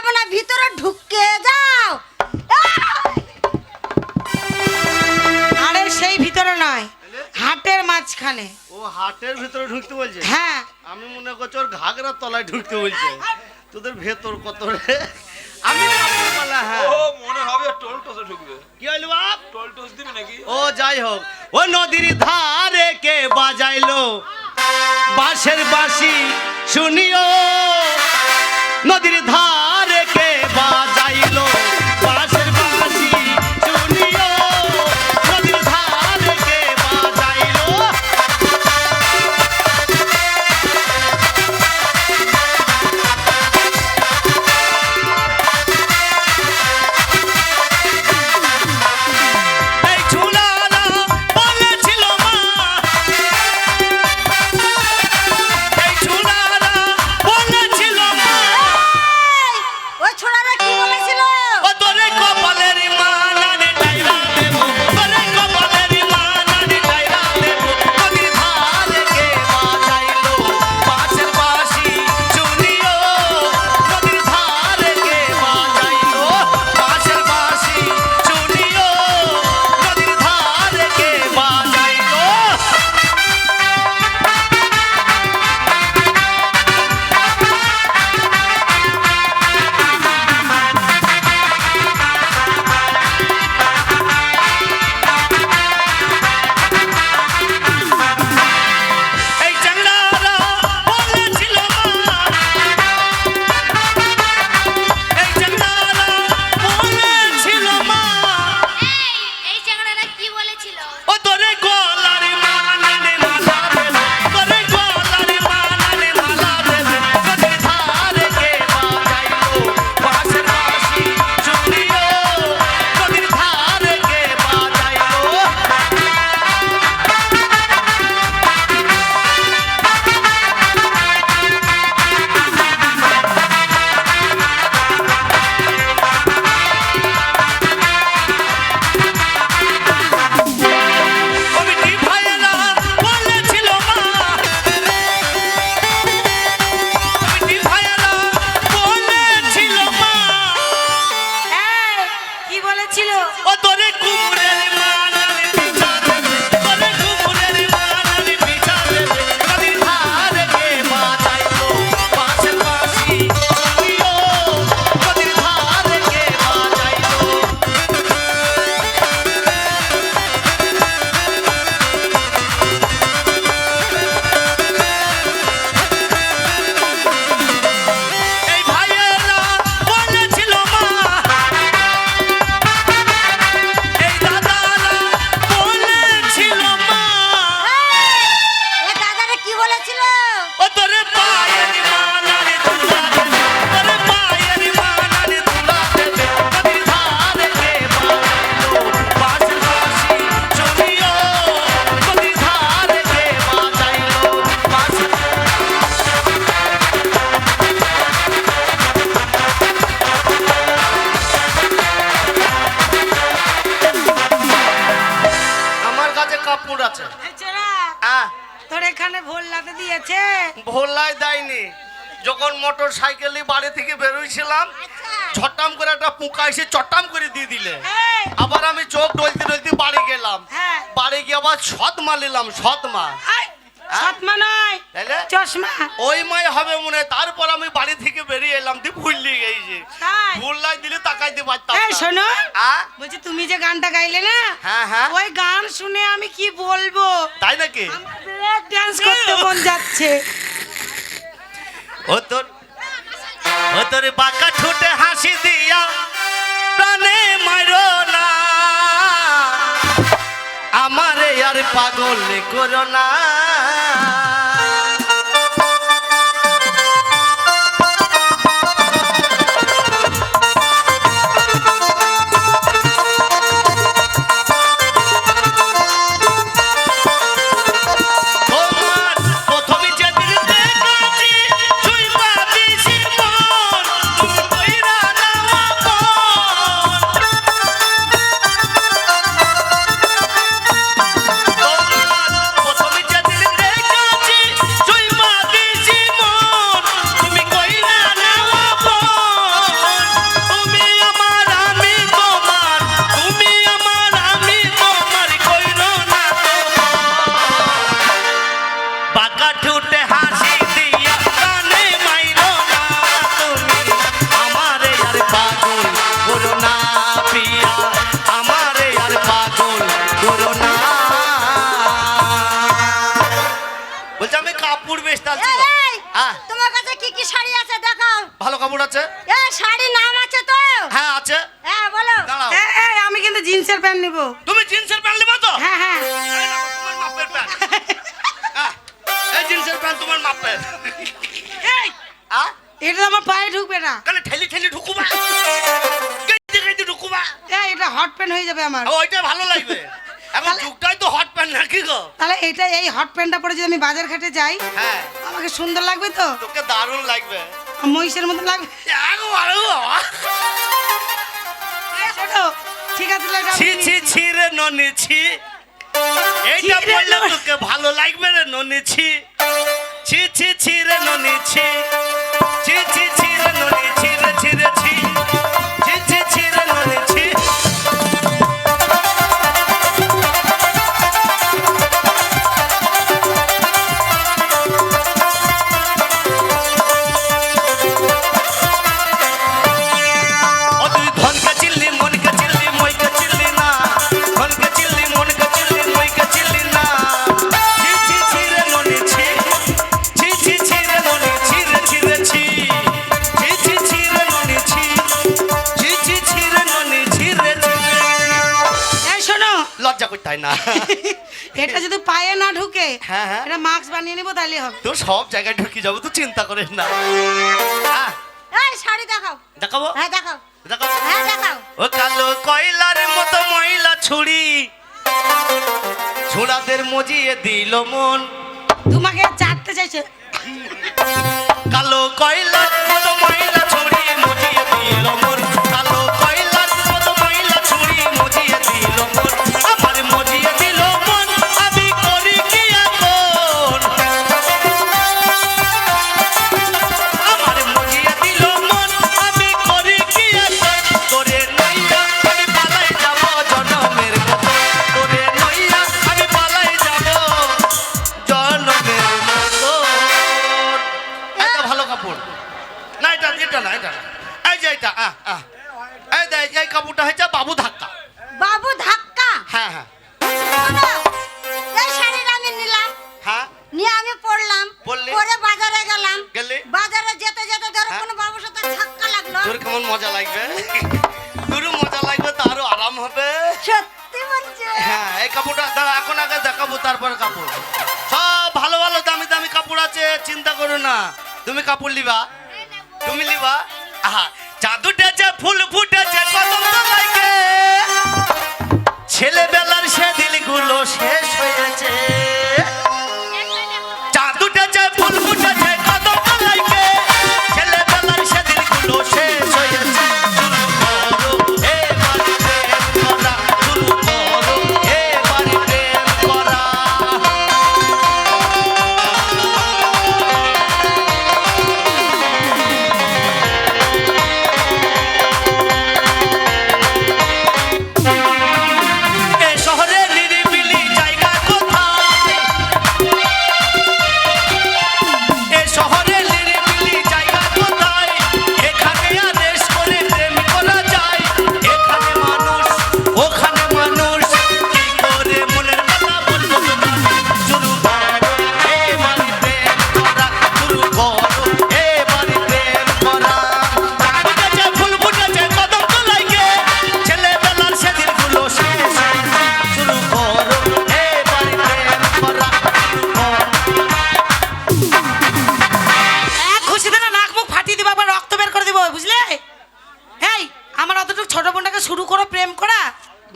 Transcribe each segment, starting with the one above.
যাবে না, ভিতরে ঢুকে যাও। আরে সেই ভিতরে নয়, হাটের মাঝখানে। ও হাটের ভিতরে ঢুকতে বলছে? হ্যাঁ। আমি মনে করছি ওর ঘাগরার তলায় ঢুকতে বলছে। তোদের ভেতর কত রে? আমি বলা হ্যাঁ ও মনে হবে টোল টোসে ঢুকবে। কি হইলো বাপ? টোল টোস দিবে নাকি? ও যাই হোক, ও নদীর ধারে কে বাজাইলো বাঁশের বাঁশি শুনিও, নদীর ধারে কে বাজাইলো বাঁশের বাঁশি শুনিও, নদীর ধারে কে বাজাইলো। এই ঝুলারা বলেছিল মা, এই ঝুলারা বলেছিল মা, ওই ছোড়ারা কি বলেছিল? ও তোরে কপালের মালানে ডাইরা দেবো, তোরে কপালের মালানে ডাইরা দেবো, নদীর ধারে কে বাজাইলো বাঁশের বাঁশি শুনিও, নদীর ধারে কে বাজাইলো বাঁশের বাঁশি শুনিও, নদীর ধারে কে বাজাইলো। এই চাংড়ারা বলেছিল মা, এই চাংড়ারা বলেছিল মা, এই চ্যাংড়ারা কি বলেছিল? ও তোরে গলার মালানে মালা দেবে, তোরে গলার মালানে মালা দেবে, নদীর ধারে কে বাজাইলো বাঁশের বাঁশি শুনিও, নদীর ধারে কে বাজাইলো। কমিটি ভাইয়েরা বলেছিল মা, কমিটি ভাইয়েরা বলেছিল মা, এই, কি বলেছিল? ও তোরে কুমড়ের মালানে পিছা দেবে, তোরে কুমড়ের মালানে পিছা দেবে, নদীর ধারে কে বাজাইলো বাঁশের বাঁশি শুনিও, নদীর ধারে কে বাজাইলো। এই ভাইয়েরা বলেছিল মা, এই দাদারা বলেছিল মা, এ দাদারা কি বলেছিল? ও তোরে পায়ের মালানে তুলা দেবে, তোরে পায়ের মালানে তুলা দেবে, নদীর ধারে কে বাজাইলো বাঁশের বাঁশি শুনিও, নদীর ধারে কে বাজাইলো বাঁশের। আমার কাছে কাপড় আছে। এই ছোড়া, তোর এখানে ভোল লাতে দিয়েছে? ভোলাই দেয়নি। যখন মোটর সাইকেলে বাড়ি থেকে বেরোইছিলাম, ছটাম করে একটা পোকা এসে চটাম করে দিয়ে দিলে। এই, আবার আমি চোখ ডলতে ডলতে বাড়ি গেলাম, হ্যাঁ। বাড়ি গিয়ে আবার সৎমা নিলাম, সৎমা। এই, সৎমা নয়, তাইলে চশমা। ওই মাই হবে মনে হয়। তারপর আমি বাড়ি থেকে বেরিয়ে এলাম, দিয়ে ভুললি গেছি। তাই? ভুললাই দিলে তাকাইতে পারতাম এই না। শোনো, আ? বলছি তুমি যে গানটা গাইলে না, হ্যাঁ হ্যাঁ, ওই গান শুনে আমি কি বলবো, তাই নাকি? আমার ব্রেক ডান্স করতে মন যাচ্ছে। ও তোর বাঁকা ঠোঁটে হাসি দিয়া প্রাণে মারো না, আমারে আর পাগল করো না। তোমার প্রথমে যেদিন দেখেছি ছুঁইবা দিছি মন, তুমি কইরা নাও আপন। তোমার প্রথমে যেদিন কাপড় আছে? এ শাড়ি নাম আছে তো? হ্যাঁ আছে। হ্যাঁ বলো। দাঁড়াও, আমি কিন্তু জিন্সের প্যান্ট নিব। তুমি জিন্সের প্যান্ট নেবা তো? হ্যাঁ হ্যাঁ। এই দেখো, তোমার মাপের প্যান্ট। এই জিন্সের প্যান্ট তোমার মাপের। এই, আ? এটা তো আমার পায়ে ঢুকবে না। কেন ঠেলি ঠেলি ঢুকুবা? কেটে কেটে ঢুকুবা? এটা হট প্যান্ট হয়ে যাবে আমার। ওইটা ভালো লাগবে। এখন যুগটাই তো হট প্যান্ট নাকি গো? তাহলে এই হট প্যান্টটা পরে যদি আমি বাজার ঘাটে যাই, হ্যাঁ, আমাকে সুন্দর লাগবে তো? তোকে দারুণ লাগবে। মহিষের মতো লাগবে। আগো আরো বাবা। ছোট ঠিক আছে লে, এটা ছি আমি ছি নিচ্ছি। ছি রে ননি ছি। এইটা ছি রে বললে ননি। তোকে ভালো লাগবে রে ননি ছি। ছি ছি ছি রে ননি ছি। ছি ছি ছি রে ননি ছি রে ছি রে ছি। ছি ছি ছি রে ননি ছি। ও তুই ধনকে চিল্লি মনকে চিল্লি মইকে চিল্লি না। ধনকে চিল্লি মনকে চিল্লি মইকে চিল্লি না। ছি ছি ছি রে ননি ছি। ছি ছি ছি রে ননি ছি রে ছি রে ছি। ছি ছি ছি রে ননি ছি। ছি ছি ছি রে ননি ছি রে ছি রে। এই শোনো, লজ্জা করতে হয় না। এটা যদি পায়ে না ঢুকে, হ্যাঁ, হ্যাঁ। এটা মাস্ক বানিয়ে নিব তাহলে হবে। তো সব জায়গায় ঢুকে যাবো, তুই চিন্তা করিস না। এই শাড়ি দেখাও। দেখাবো হ্যাঁ দেখাও। দেখাবো। হ্যাঁ দেখাও। ও কালো কয়লার মতো ময়লা ছুরি, ছোড়াদের মজিয়ে দিল মন। তোমাকে চাটতে চাইছে। কালো কয়লার মতো ময়লা ছুরি মজিয়ে দিল মন। কালো কয়লার মতো ময়লা ছুরি মজিয়ে দিল মন। আমার মজিয়ে দিল মন, আমি করি কি এখন? আমার মজিয়ে দিল মন, আমি করি কি এখন? তোরে নইয়া আমি পালাই যাব জনমের মতো। তোরে নইয়া আমি পালাই যাব জনমের মতো। এটা ভালো কাপড় না, এটা এটা না, এটা না। এই যে এটা এই দেখ, এই কাপড়টা হচ্ছে বাবু ধাক্কা। বাবু ধাক্কা। হ্যাঁ হ্যাঁ শোনো, এই শাড়িটা আমি নিলাম, হ্যাঁ। নিয়ে আমি পরলাম, পরলে? পরে বাজারে গেলাম। গেলে? বাজারে যেতে যেতে ধরো হ্যাঁ। কোনো বাবুর সাথে ধাক্কা লাগলো। তোর কেমন মজা লাগবে? তোরও মজা লাগবে, তারও আরাম হবে। সত্যি বলছে? হ্যাঁ, এই কাপড়টা দাঁড়া, এখন আগে দেখাবো তারপর কাপড়। সব ভালো ভালো দামি দামি কাপড় আছে, চিন্তা করো না। তুমি কাপড় লিবা? তুমি লিবা? আহা, চাঁদ উঠেছে, ফুল ফুটেছে, কদম তলাইকে। ছেলেবেলার সে দিলগুলো শেষ হয়েছে। চাঁদ উঠেছে, ফুল ফুটেছে, কদম তলাইকে। ছেলেবেলার সে দিলগুলো শেষ হয়েছে। শুরু করো এবার প্রেম করা, শুরু করো এবার প্রেম করা। এ শহরে নিরিবিলি জায়গা কোথায়? এ শহরে নিরিবিলি জায়গা কোথায়? এখানে আদেশ করে প্রেম করা যায়। এখানে মানুষ, ওখানে মানুষ, কি করে মনের কথা বলবো তোমায়? শুরু করো এবার প্রেম করা, শুরু করো এবার প্রেম করা। চাঁদ উঠেছে, ফুল ফুটেছে, কদম তলায় গে। ছেলেবেলার সেদিনগুলো শেষ হয়েছে। শুরু করো এবার প্রেম করা, শুরু করো। এক খুশিতে না নাক মুখ ফাটিয়ে দিব, আবার রক্ত বের করে দিব, বুঝলে? এই আমার অতটুকু ছোট বোনটাকে শুরু করো প্রেম করা।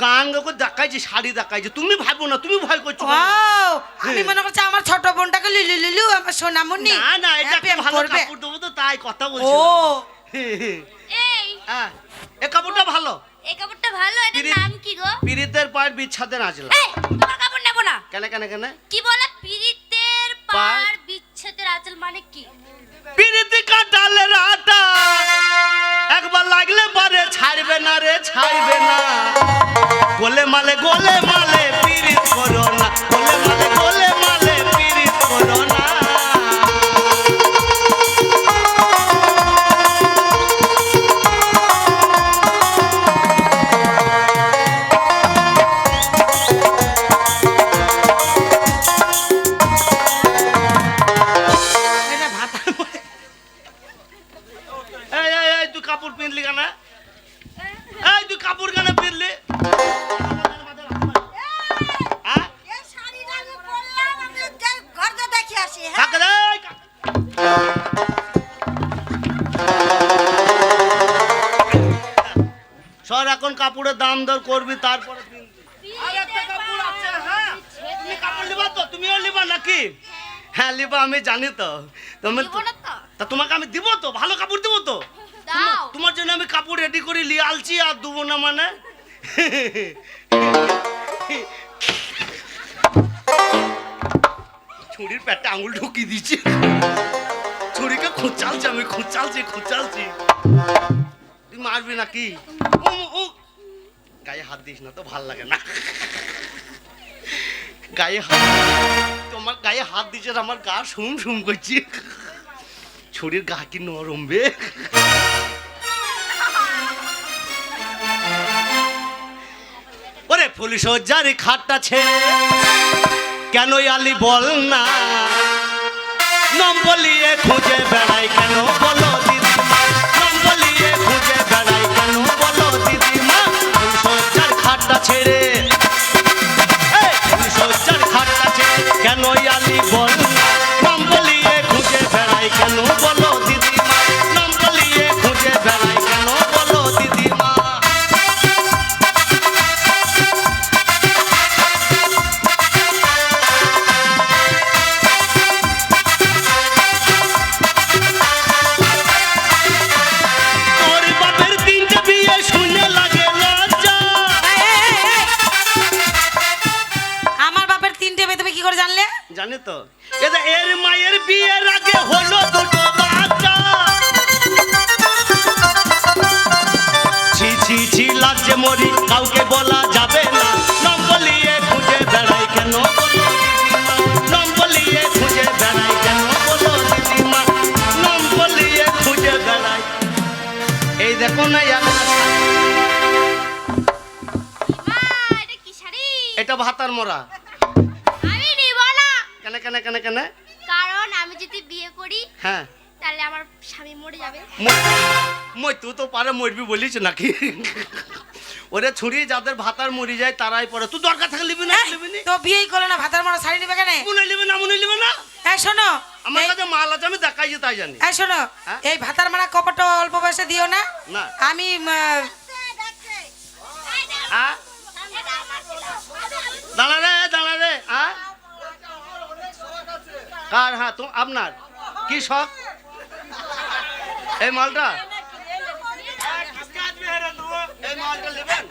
গান গাকে দেখাইছে, শাড়ি দেখাইছে, তুমি ভাবো না, তুমি ভয় করছো ও, কেন? আমি মনে করছি আমার ছোট বোনটাকে লিলু লিলু আমার সোনামণি। না না, এটা হ্যাঁ, প্রেম ভালো করবে। কাপড় দেবো তো তাই কথা ও বলছি। এই এ কাপড়টা ভালো। এই কাপড়টা ভালো, এটার পিরিত- নাম কি গো? পীড়িতের পায়ের বিচ্ছাদে নাচলা। এই তোমার কাপড় নেবো না। কেন কেন কেন? কি বলে পীড়িতের পার বিচ্ছেদের আঁচল মানে কি? পীড়িতি কাটালের আটা একবার লাগলে পরে ছাড়বে না রে, ছাড়বে না। গোলে মালে পীড়িত করো না। গোলে মালে পীড়িত করো না। এটা ভাতার মধ্যে- এই কাপড় পিনলি কেন? এই তুই কাপড় কেন পিনলি? হ্যাঁ? এই শাড়িটা আমি পরলাম, আমি যাই ঘরটা দেখে আসি, হ্যাঁ? কাকে রে? সর এখন কাপড়ের দাম দর করবি তারপরে পিনবি। আর একটা কাপড় আছে, হ্যাঁ? তুমি কাপড় লিবা তো? তুমিও লিবা নাকি? হ্যাঁ লিবা, আমি জানি তো। তুমি দিব না তো? তা তোমাকে আমি দিব তো, ভালো কাপড় দিব তো। দাও। তোমার জন্য আমি কাপড় রেডি করে নিয়ে আলছি, আর দেবো না মানে? ছুরির পেটে আঙুল ঢুকিয়ে দিচ্ছি, ছুরিকে খুঁচালছি, আমি খুঁচালছি। তুই মারবি নাকি? গায়ে হাত দিস না তো, ভাল লাগে না। তোমার গায়ে হাত দিচ্ছে, আমার গা শুম করছি। ছুরির গা কি নরম বে। ওরে ফুল সজ্জার খাটটা ছেড়ে কেন আলি বল না, নম্বলিয়ে খুঁজে বেড়াই কেন বলো দিদিমা, নম্বলিয়ে খুঁজে বেড়াই কেন বলো দিদিমা। ফুল সজ্জার খাটটা ছেড়ে, ফুল সজ্জার খাটটা ছেড়ে কেন আলি বল না, নম্বলিয়ে খুঁজে বেড়াই কেন বলো দিদিমা, নম্বলিয়ে খুঁজে বেড়াই কেন বলো দিদিমা। তোর বাপের তিনটে বিয়ে শুনে লাগে লজ্জা। আমার বাপের 3টে বিয়ে তুমি কি করে জানলে? জানি তো, এর মায়ের বিয়ের আগে হলো দুটো বাচ্চা। ছি লাগছে মরি, কাউকে বলা যাবে না, নম্বলিয়ে খুঁজে বেড়াই কেন বলো দিদিমা, নম্বলিয়ে খুঁজে বেড়াই কেন বলো দিদিমা, নম্বলিয়ে খুঁজে বেড়াই। এই দেখো না একটা শাড়ি। মা, এটা কি শাড়ি? এটা ভাতার মোড়া। আমি নিব না। কেন? কারণ আমি যদি বিয়ে করি হ্যাঁ, তাহলে আমার স্বামী মরে যাবে। মই তুই তো পারে মরবি বলিস নাকি? ওরে ছুরি যাদের ভাতার মরি যায় তারাই পরে, তুই দরকার থাকলে লিবি না, লিবি না। তো বিয়েই করো না, ভাতার মারা শাড়ি নেবে কেন? মনে লিবি না। এই শোনো, আমার কাছে মাল আছে, আমি দেখাই যে তাই জানি। এই শোনো, হ্যাঁ? এই ভাতার মারা কপাটা অল্প বয়সে দিও না। না। আমি হ্যাঁ? দাঁড়া রে, হ্যাঁ? কার? হ্যাঁ তো আপনার কি শখ এই মালটা? এই মালটা নেবেন?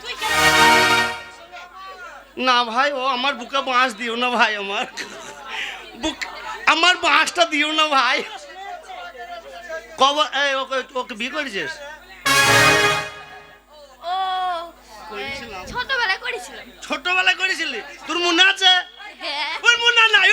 না ভাই, ও আমার বুকে বাঁশ দিও না ভাই, আমার বাঁশটা দিও না ভাই। কবে ওকে বিয়ে করেছিস? ও ছোটবেলায় করেছিলাম। ছোটবেলায় করেছিলি? তোর মনে আছে? হ্যাঁ। ওর মনে নাই।